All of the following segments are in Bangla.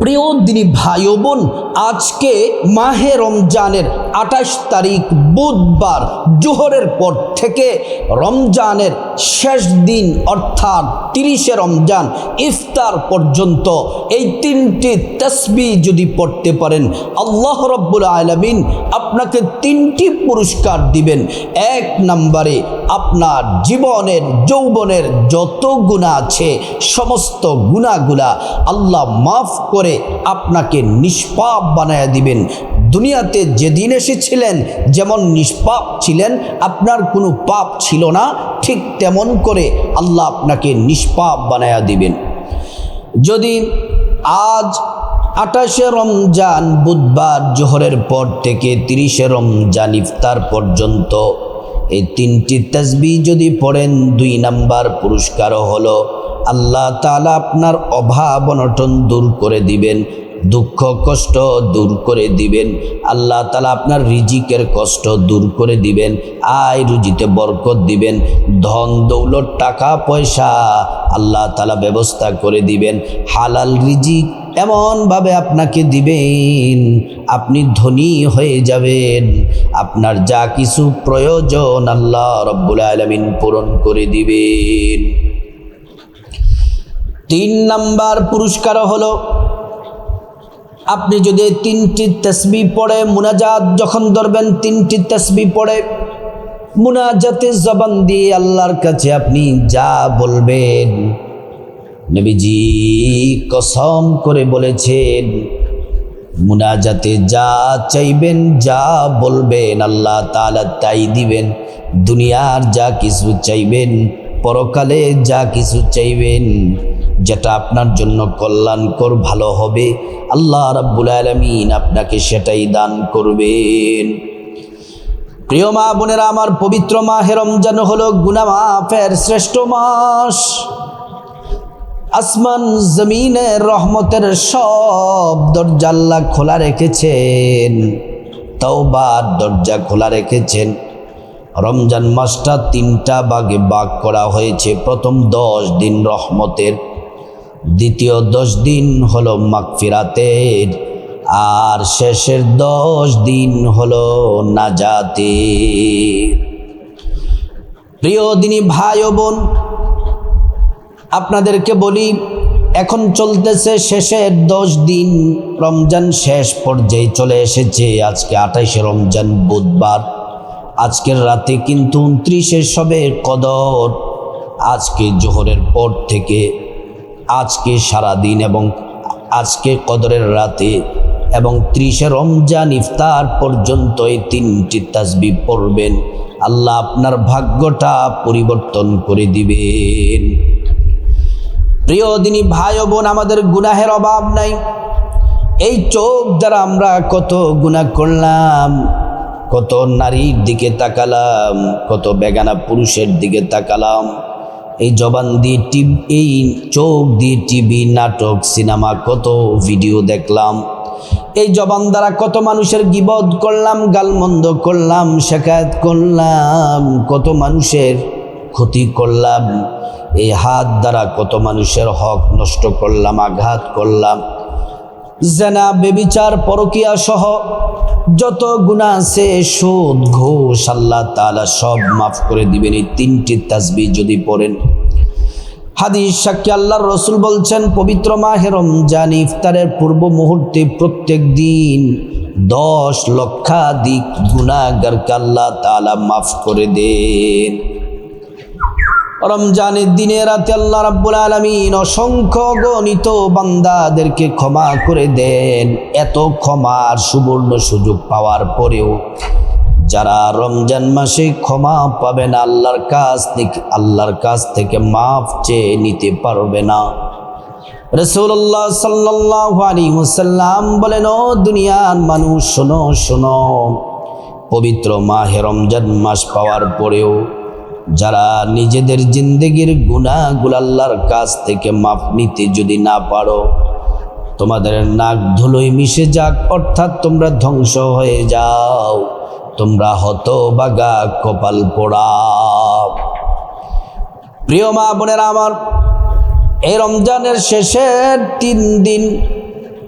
প্রিয় দিনী ভাই ও বোন, আজকে মাহে রমজানের 28 তারিখ বুধবার জোহরের পর থেকে রমজানের শেষ দিন অর্থাৎ 30শে রমজান ইফতার পর্যন্ত এই 3টি তাসবিহ যদি পড়তে পারেন, আল্লাহ রাব্বুল আলামিন আপনাকে 3টি পুরস্কার দিবেন। 1 নম্বরে আপনার জীবনের যৌবনের যত গুনাহ আছে সমস্ত গুনাহগুলা আল্লাহ মাফ করে আপনাকে নিষ্পাপ বানায়া দিবেন। দুনিয়াতে যেদিন এসেছিলেন যেমন নিষ্পাপ ছিলেন, আপনার কোনো পাপ ছিল না, ঠিক তেমন করে আল্লাহ আপনাকে নিষ্পাপ বানায়া দিবেন। যদি আজ 28শে রমজান বুধবার জোহরের পর থেকে 30শে রমজান ইফতার পর্যন্ত এই 3টি তাসবিহ যদি পড়েন, 2 নাম্বার পুরস্কারও হলো আল্লাহ তাআলা আপনার অভাব অনটন দূর করে দিবেন, দুঃখ কষ্ট দূর করে দিবেন। আল্লাহ তাআলা আপনার রিজিকের কষ্ট দূর করে দিবেন, আয় রুজিতে বরকত দিবেন, ধন দৌলত টাকা পয়সা আল্লাহ তাআলা ব্যবস্থা করে দিবেন। হালাল রিজিক এমনভাবে আপনাকে দিবেন আপনি ধনী হয়ে যাবেন, আপনার যা কিছু প্রয়োজন আল্লাহ রাব্বুল আলামিন পূরণ করে দিবেন। 3 নাম্বার পুরস্কার হলো আপনি যদি 3টি তাসবিহ পড়ে মুনাজাত যখন ধরবেন, 3টি তাসবিহ পড়ে মুনাজাতে জবান দিয়ে আল্লাহর কাছে আপনি যা বলবেন, নবীজি কসম করে বলেছেন মুনাজাতে যা চাইবেন যা বলবেন আল্লাহ তাআলা তাই দিবেন। দুনিয়ার যা কিছু চাইবেন, পরকালে যা কিছু চাইবেন, যেটা আপনার জন্য কল্যাণকর ভালো হবে, আল্লাহ রাব্বুল আলামিন আপনাকে সেটাই দান করবেন। প্রিয় মা বোনেরা আমার, পবিত্র মাহে রমজান হলো গুনাহ মাফের শ্রেষ্ঠ মাস। আসমান জমিনের রহমতের সব দরজা আল্লাহ খোলা রেখেছেন, তওবার দরজা খোলা রেখেছেন। রমজান মাসটা 3টা ভাগে ভাগ করা হয়েছে। প্রথম 10 দিন রহমতের, দ্বিতীয় 10 দিন হলো মাগফিরাতের, আর শেষের 10 দিন হলো নাজাতের। প্রিয় দিনী ভাই ও বোন, আপনাদেরকে বলি এখন চলতেছে শেষের 10 দিন, রমজান শেষ পর্যায়ে চলে এসেছে। আজকে 28শে রমজান বুধবার, আজকের রাতে কিন্তু 29শে শবে কদর। আজকে জোহরের পর থেকে আজকে সারাদিন এবং আজকে কদরের রাতে এবং 30শে রমজান ইফতার পর্যন্ত এই 3টি তাসবিহ পড়বেন, আল্লাহ আপনার ভাগ্যটা পরিবর্তন করে দিবেন। প্রিয় দিনী ভাই ও বোন, আমাদের গুনাহের অভাব নাই। এই চোখ দ্বারা আমরা কত গুনাহ করলাম, কত নারীর দিকে তাকালাম, কত বেগানা পুরুষের দিকে তাকালাম, এই জবান দিয়ে এই চোখ দিয়ে টিভি নাটক সিনেমা কত ভিডিও দেখলাম, এই জবান দ্বারা কত মানুষের গীবত করলাম, গালমন্দ করলাম, শেকায়েত করলাম, কত মানুষের ক্ষতি করলাম, এই হাত দ্বারা কত মানুষের হক নষ্ট করলাম, আঘাত করলাম। জেনা বেবিচার পরকিয়া সহ যত গুনাহ আছে, সুদ ঘুষ, আল্লাহ তাআলা সব মাফ করে দিবেন এই 3টি তাসবিহ যদি পড়েন। হাদিস সাক্ষী আল্লাহর রাসূল বলছেন, পবিত্র মাহে রমজান ইফতারের পূর্ব মুহূর্তে প্রত্যেক দিন 10 লক্ষাধিক গুনাহগারকে আল্লাহ তাআলা মাফ করে দেন। রমজানের দিনে রাতে আল্লাহ রাব্বুল আলামিন অসংখ্য গণিত বান্দাদেরকে ক্ষমা করে দেন। এত ক্ষমার সুবর্ণ সুযোগ পাওয়ার পরেও যারা রমজান মাসে ক্ষমা পাবে না, আল্লাহর কাছ থেকে মাফ চেয়ে নিতে পারবে না। রাসূলুল্লাহ সাল্লাল্লাহু আলাইহি ওয়াসাল্লাম বলেন, ও দুনিয়ার মানুষ শোনো শোনো, পবিত্র মাহে রমজান মাস পাওয়ার পরেও যারা নিজেদের জিন্দেগির গুনাহগুলো আল্লাহর কাছ থেকে মাফ নিতে যদি না পারো, তোমাদের নাক ধুলোয় মিশে যাক, অর্থাৎ তোমরা ধ্বংস হয়ে যাও, তোমরা হতভাগা কপাল পোড়া। প্রিয় মা বোনেরা আমার, এই রমজানের শেষের 3 দিন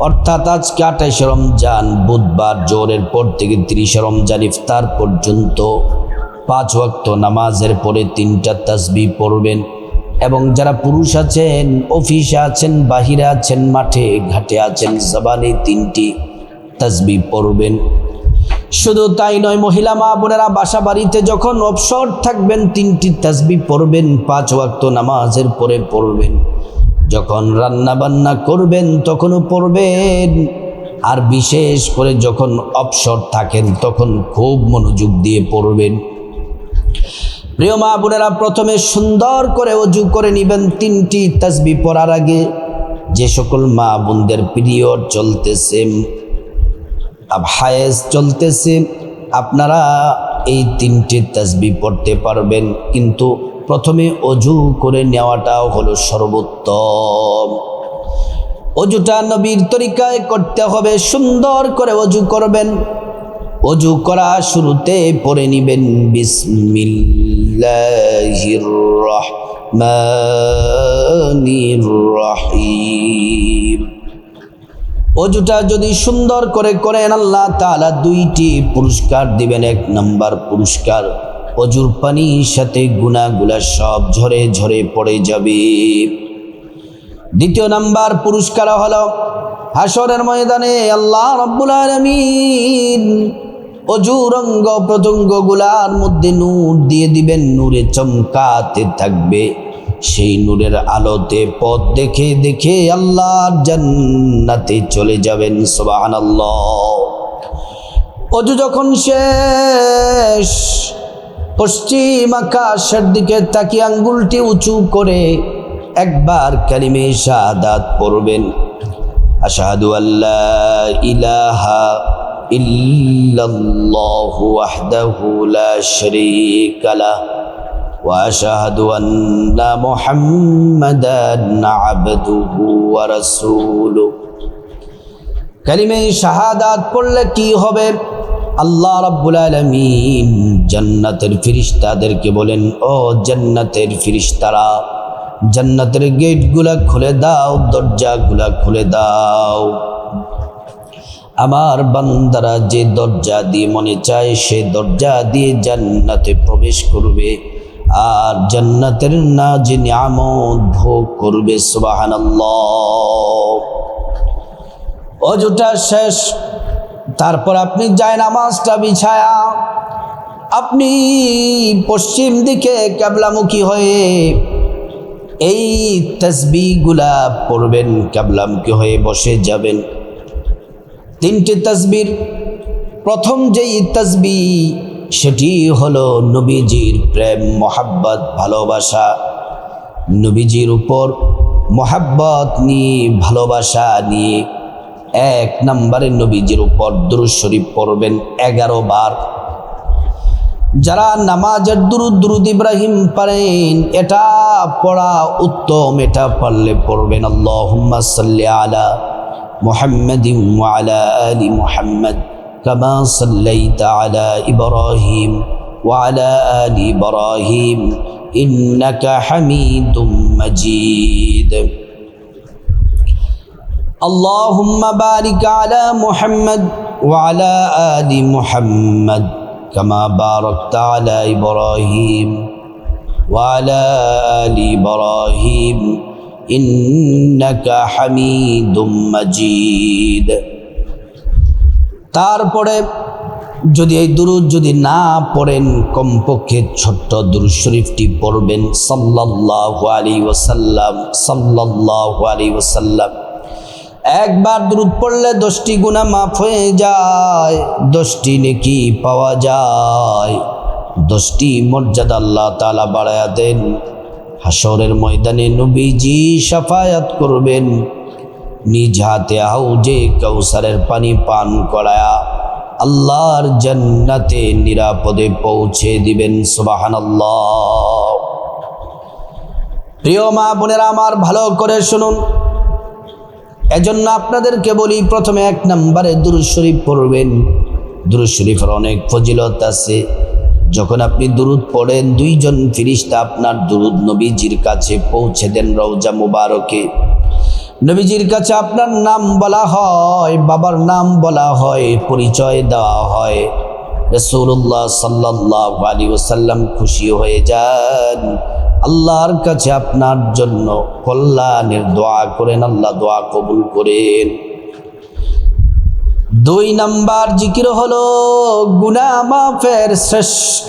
অর্থাৎ আজকে 28 রমজান বুধবার জোহরের পর থেকে 30 রমজান ইফতার পর্যন্ত 5 ওয়াক্ত নামাজের পরে 3টা তাসবিহ পড়বেন। এবং যারা পুরুষ আছেন, অফিসে আছেন, বাহিরে আছেন, মাঠে ঘাটে আছেন, জবানে 3টি তাসবিহ পড়বেন। শুধু তাই নয়, মহিলা মা বোনেরা বাসা বাড়িতে যখন অবসর থাকবেন 3টি তাসবিহ পড়বেন, 5 ওয়াক্ত নামাজের পরে পড়বেন। যখন রান্না বান্না করবেন তখনও পড়বেন। আর বিশেষ করে যখন অবসর থাকেন তখন খুব মনোযোগ দিয়ে পড়বেন। প্রিয় মা বোনেরা, প্রথমে সুন্দর করে ওযু করে নেবেন 3টি তাসবিহ পড়ার আগে। যে সকল মা বোনদের পিরিয়ড চলতেছে, হায়েজ চলতেছে, আপনারা এই 3টি তাসবিহ পড়তে পারবেন, কিন্তু প্রথমে ওযু করে নেওয়াটাও হলো সর্বোত্তম। ওযুটা নবীর তরিকায় করতে হবে। সুন্দর করে ওযু করবেন। ওযু করা শুরুতে পড়ে নেবেন বিসমিল্লাহির রহমানির রহিম। ওযুটা যদি সুন্দর করে করেন, আল্লাহ তাআলা 2টি পুরস্কার দিবেন। 1 নম্বর পুরস্কার, ওযুর পানির সাথে গুনাহগুলা সব ঝরে ঝরে পড়ে যাবে। 2 নম্বর পুরস্কার হলো হাসরের ময়দানে আল্লাহ রাব্বুল আলামিন ওযুর অঙ্গ প্রত্যঙ্গগুলার মধ্যে নূর দিয়ে দিবেন। নূরে চমকাতে থাকবে। সেই নূরের আলোতে পথ দেখে দেখে আল্লাহর জান্নাতে চলে যাবেন। সুবহানাল্লাহ। ওযু যখন শেষ, পশ্চিম আকাশের দিকে তাকিয়ে আঙ্গুলটি উঁচু করে একবার কালিমে শাহাদাত পড়বেন। আশহাদু আল্লা ইলাহা ইল্লাল্লাহু ওয়াহদাহু লা শারীকা লাহু ওয়া আশহাদু আন্না মুহাম্মাদান আবদুহু ওয়া রাসূলুহু। কালিমে শাহাদাত পড়লে কি হবে? আল্লাহ রাব্বুল আলামিন জান্নাতের ফেরেশতাদেরকে বলেন, ও জান্নাতের ফেরেশতারা, জান্নাতের গেটগুলা খুলে দাও, দরজাগুলা খুলে দাও। আমার বান্দারা যে দরজা দিয়ে মনে চায় সে দরজা দিয়ে জান্নাতে প্রবেশ করবে, আর জান্নাতের নাজ নিয়ামত ভোগ করবে। সুবহানাল্লাহ। ওযুটা শেষ, তারপর আপনি জায়নামাজটা বিছায়া আপনি পশ্চিম দিকে কিবলামুখী হয়ে এই তাসবিহগুলা পড়বেন। কিবলামুখী হয়ে বসে যাবেন। 3টি তাসবিহ। প্রথম যেই তাসবিহ সেটি হলো নবীজির প্রেম, মোহাব্বত, ভালোবাসা। নবীজির উপর মোহাব্বত নিয়ে, ভালোবাসা নিয়ে 1 নম্বরে নবীজির উপর দুরূদ শরীফ পড়বেন 11 বার। যারা নামাজের দুরূদ ইব্রাহিম পারেন, এটা পড়া উত্তম। এটা পারলে পড়বেন আল্লাহুম্মা সাল্লি আলা মুহাম্মাদিন ওয়া আলা আলি মুহাম্মাদ কামা সাল্লাইতা আলা ইব্রাহিম ওয়া আলা আলি ইব্রাহিম ইন্নাকা হামিদুম মাজিদ। আল্লাহুম্মা বারিক আলা মুহাম্মাদ ওয়া আলা আলি মুহাম্মাদ কামা বারাকতা আলা ইব্রাহিম ওয়া আলা আলি ইব্রাহিম ইন্নাকা হামিদুম মাজিদ। তারপরে যদি এই দুরূদ যদি না পড়েন, কমপক্ষে ছোট্ট দুরূদ শরীফটি পড়বেন সাল্লাল্লাহু আলাইহি ওয়াসাল্লাম, সাল্লাল্লাহু আলাইহি ওয়াসাল্লাম। একবার দুরূদ পড়লে 10টি গুনাহ মাফ হয়ে যায়, 10টি নেকি পাওয়া যায়, 10টি মর্যাদা আল্লাহ তাআলা বাড়ায়া দেন। হাসরের ময়দানে নবীজি শাফায়াত করবেন, নিজ হাতে হাউজে কাউসারের পানি পান করায়া আল্লাহর জান্নাতে নিরাপদে পৌঁছে দিবেন। সুবহানাল্লাহ। প্রিয় মা বোনেরা আমার, ভালো করে শুনুন। এজন্য আপনাদেরকে বলি, প্রথমে 1 নম্বরে দুরূদ শরীফ পড়বেন। দুরূদ শরীফের অনেক ফজিলত আছে। যখন আপনি দুরূদ পড়েন, 2 জন ফেরেশতা আপনার দুরূদ নবীজির কাছে পৌঁছে দেন রওজা মুবারকে। নবীজির কাছে আপনার নাম বলা হয়, বাবার নাম বলা হয়, পরিচয় দেওয়া হয়, রাসূলুল্লাহ সাল্লাল্লাহু আলাইহি ওয়াসাল্লাম খুশি হয়ে যান। আল্লাহর কাছে আপনার জন্য কল্যাণের দোয়া করেন, আল্লাহ দোয়া কবুল করেন। 2 নাম্বার জিকির হলো গুনাহ মাফের শ্রেষ্ঠ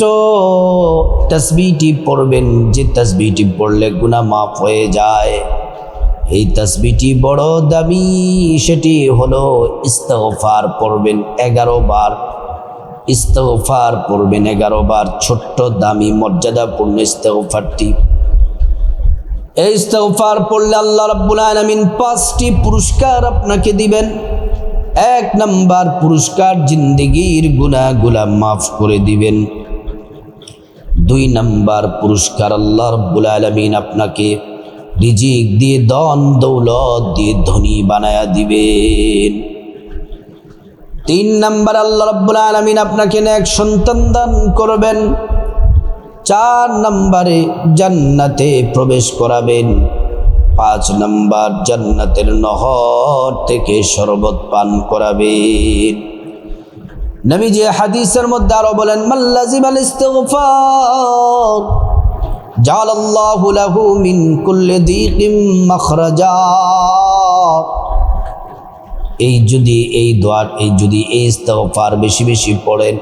তাসবিহটি পড়বেন, যে তাসবিহটি পড়লে গুনাহ মাফ হয়ে যায়। এই তাসবিহটি বড় দামি, সেটি হলো ইস্তিগফার পড়বেন 11 বার। ইস্তিগফার পড়বেন 11 বার, ছোট্ট দামি মর্যাদাপূর্ণ ইস্তিগফারটি। এই ইস্তিগফার পড়লে আল্লাহ রাব্বুল আলামিন 5টি পুরস্কার আপনাকে দিবেন। 1 নাম্বার পুরস্কার, জিন্দেগির গুনাহগুলা মাফ করে দিবেন। 2 নাম্বার পুরস্কার, আল্লাহ রাব্বুল আলামিন আপনাকে রিজিক দিয়ে, ধন দৌলত দিয়ে ধনী বানায়া দিবেন। 3 নাম্বার, আল্লাহ রাব্বুল আলামিন আপনাকে নেক সন্তান দান করবেন। 4 নাম্বারে জান্নাতে প্রবেশ করাবেন। 5 নাম্বার, জান্নাতের নহর থেকে শরবত পান করাবেন। নবীজি হাদিসের মধ্যে আরো বলেন, মাল্লাজিমাল ইস্তিগফার জাআলাল্লাহু লাহু মিন কুল্লি দীকিম মাখরাজা। এই ইস্তিগফার বেশি বেশি পড়েন,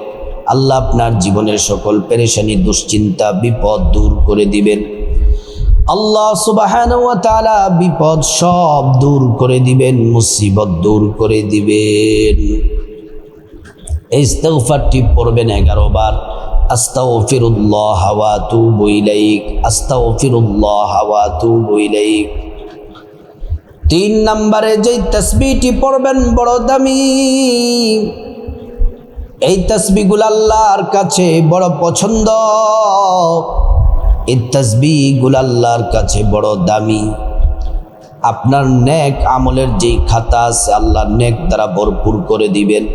আল্লাহ আপনার জীবনের সকল পেরেশানি, দুশ্চিন্তা, বিপদ দূর করে দিবেন। আল্লাহ সুবহানাহু ওয়া তাআলা বিপদ সব দূর করে দিবেন, মুসিবত দূর করে দিবেন। এই ইস্তিগফারটি পড়বেন 11 বার। আস্তাগফিরুল্লাহ ওয়া আতুবু ইলাইক, আস্তাগফিরুল্লাহ ওয়া আতুবু ইলাইক। 3 নম্বরে যেই তাসবিহটি পড়বেন বড় দামি, এই তাসবিহগুলো আল্লাহর কাছে বড় পছন্দ, এই তাসবিহগুলো আল্লাহর কাছে বড় দামি। আপনার নেক আমলের যেই খাতা আছে আল্লাহ নেক দ্বারা ভরপুর করে দিবেন।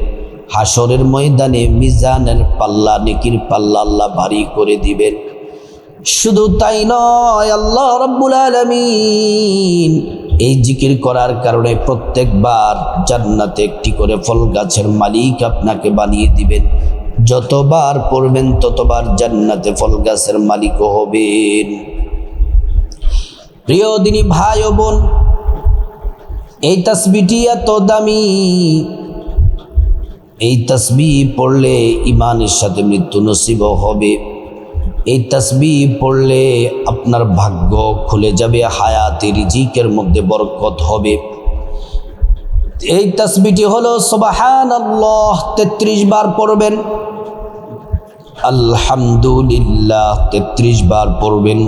হাসরের ময়দানে মিজানের পাল্লা, নেকির পাল্লা আল্লাহ ভারী করে দিবেন। শুধু তাই নয়, আল্লাহ রাব্বুল আলামিন এই জিকির করার কারণে প্রত্যেকবার জান্নাতে একটি করে ফল গাছের মালিক আপনাকে বানিয়ে দিবেন। যতবার পড়বেন ততবার জান্নাতে ফল গাছের মালিকও হবেন। প্রিয় দিনী ভাই ও বোন, এই তাসবিহটি এত দামি, এই তাসবিহ পড়লে ইমানের সাথে মৃত্যু নসিব হবে। এই তাসবিহ পড়লে আপনার ভাগ্য খুলে যাবে, হায়াতে রিজিকের মধ্যে বরকত হবে। এই তাসবিহটি হলো সুবহানাল্লাহ 33 বার পড়বেন, আলহামদুলিল্লাহ 33 বার পড়বেন,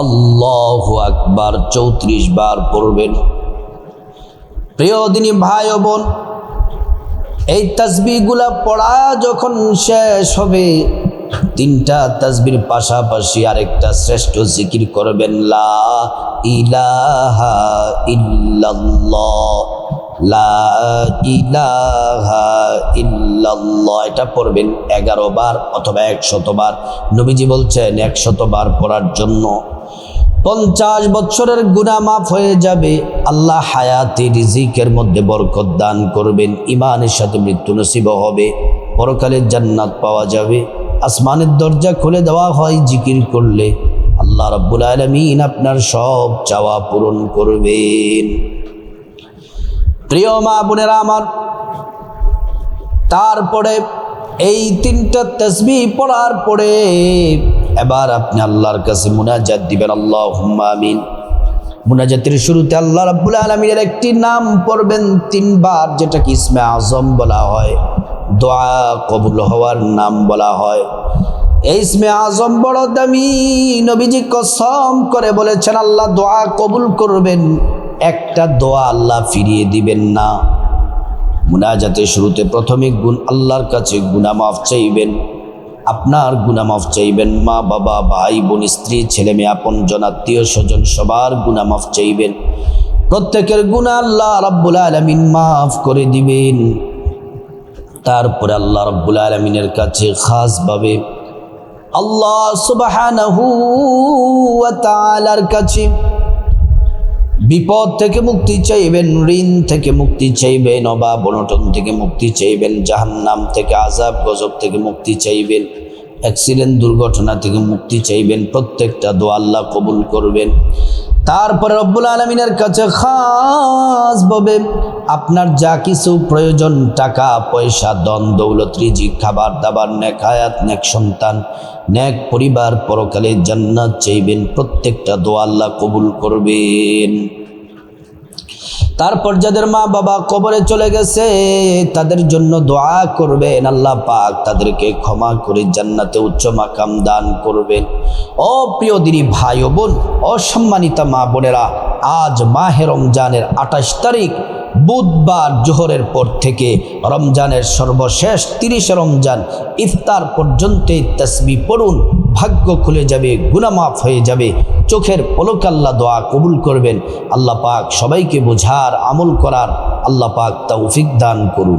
আল্লাহু আকবার 34 বার পড়বেন। প্রিয় দিনী ভাই ও বোন, এই তাসবিহগুলা পড়া যখন শেষ হবে, 3টা তাসবির পাশাপাশি আরেকটা শ্রেষ্ঠ জিকির করবেন, লা ইলাহা ইল্লাল্লাহ, লা ইলাহা ইল্লাল্লাহ। এটা পড়বেন 11 বার অথবা 100 বার। নবীজি বলছেন 100 বার পড়ার জন্য 50 বছরের গুনাহ মাফ হয়ে যাবে। আল্লাহ হায়াতে রিজিকের মধ্যে বরকত দান করবেন, ইমানের সাথে মৃত্যু নসিব হবে, পরকালের জান্নাত পাওয়া যাবে। আসমানের দরজা খুলে দেওয়া হয় জিকির করলে। আল্লাহ রাব্বুল আলামিন আপনার সব চাওয়া পূরণ করবেন। প্রিয় মা বোনেরা আমার, তারপরে এই 3টা তাসবিহ পড়ার পরে এবার আপনি আল্লাহর কাছে মুনাজাত দিবেন, আল্লাহুম্মা আমিন। মুনাজাতের শুরুতে আল্লাহ রাব্বুল আলামিনের একটি নাম পড়বেন 3 বার, যেটাকে ইসমে আজম বলা হয়, দোয়া কবুল হওয়ার নাম বলা হয়। এই ইসমে আজম বড় দামি। নবীজি কসম করে বলেছেন আল্লাহ দোয়া কবুল করবেন, একটা দোয়া আল্লাহ ফিরিয়ে দিবেন না। মুনাজাতের শুরুতে প্রথমে আল্লাহর কাছে গুনাহ মাফ চাইবেন, আপনার গুনাহ মাফ চাইবেন, মা বাবা, ভাই বোন, স্ত্রী, ছেলে মেয়ে, আপনজন, আত্মীয় স্বজন সবার গুনাহ মাফ চাইবেন। প্রত্যেকের গুনাহ আল্লাহ রাব্বুল আলামিন মাফ করে দিবেন। তারপরে আল্লাহ রাব্বুল আলামিনের কাছে খাসভাবে আল্লাহ সুবহানাহু ওয়া তাআলার কাছে বিপদ থেকে মুক্তি চাইবেন, ঋণ থেকে মুক্তি চাইবেন, অভাব অনটন থেকে মুক্তি চাইবেন, জাহান্নাম থেকে আযাব গজব থেকে মুক্তি চাইবেন, অ্যাক্সিডেন্ট দুর্ঘটনা থেকে মুক্তি চাইবেন। প্রত্যেকটা দোয়া আল্লাহ কবুল করবেন। তারপরে রব্বুল আলামিনের কাছে খাসভাবে আপনার যা কিছু প্রয়োজন, টাকা পয়সা, ধন দৌলত, রিজিক, খাবার দাবার, নেক হায়াত, নেক সন্তান, নেক পরিবার, পরকালে জান্নাত চাইবেন। প্রত্যেকটা দোয়া আল্লাহ কবুল করবেন। তারপর যাদের মা বাবা কবরে চলে গেছে তাদের জন্য দোয়া করবেন, আল্লাহ পাক তাদেরকে ক্ষমা করে জান্নাতে উচ্চ মাকাম দান করবেন। ও প্রিয় দিনী ভাই ও বোন, অসম্মানিতা মা বোনেরা, আজ মাহে রমজানের 28 তারিখ বুধবার জোহরের পর থেকে রমজানের সর্বশেষ 30 রমজান ইফতার পর্যন্ত তাসবিহ পড়ুন। ভাগ্য খুলে যাবে, গুনাহ মাফ হয়ে যাবে। চোখের পলকে আল্লাহ দোয়া কবুল করবেন। আল্লাহ পাক সবাইকে বোঝার, আমল করার আল্লাহ পাক তৌফিক দান করুন।